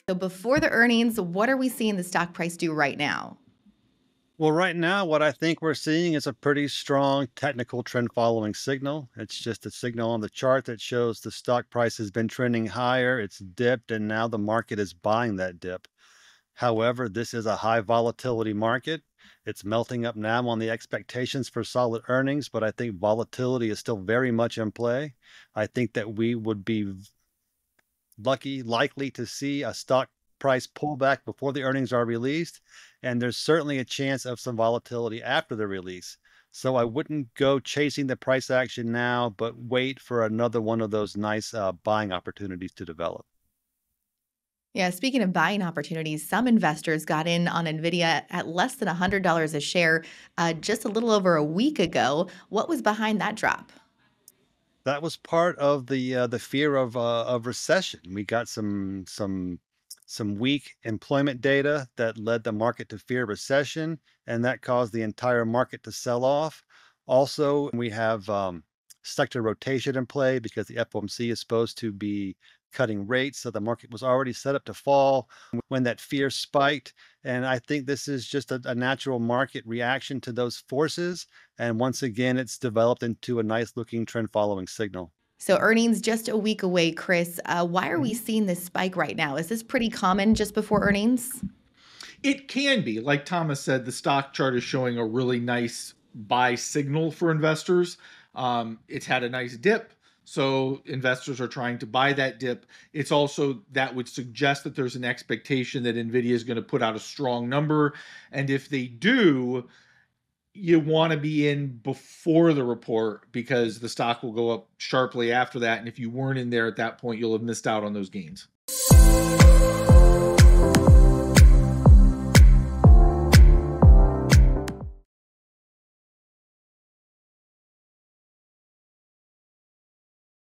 So before the earnings, what are we seeing the stock price do right now? Well, right now, what I think we're seeing is a pretty strong technical trend following signal. It's just a signal on the chart that shows the stock price has been trending higher, it's dipped, and now the market is buying that dip. However, this is a high volatility market. It's melting up now on the expectations for solid earnings, but I think volatility is still very much in play. I think that we would be likely to see a stock price pullback before the earnings are released, and there's certainly a chance of some volatility after the release. So I wouldn't go chasing the price action now, but wait for another one of those nice buying opportunities to develop. Yeah, speaking of buying opportunities, some investors got in on Nvidia at less than $100 a share just a little over a week ago. What was behind that drop? That was part of the fear of recession. We got some weak employment data that led the market to fear recession, and that caused the entire market to sell off. Also, we have sector rotation in play because the FOMC is supposed to be cutting rates, so the market was already set up to fall when that fear spiked. And I think this is just a natural market reaction to those forces. And once again, it's developed into a nice looking trend following signal. So earnings just a week away, Chris. Why are we seeing this spike right now? Is this pretty common just before earnings? It can be. Like Thomas said, the stock chart is showing a really nice buy signal for investors. It's had a nice dip. So investors are trying to buy that dip. It's also that would suggest that there's an expectation that Nvidia is going to put out a strong number. And if they do, you want to be in before the report because the stock will go up sharply after that. And if you weren't in there at that point, you'll have missed out on those gains.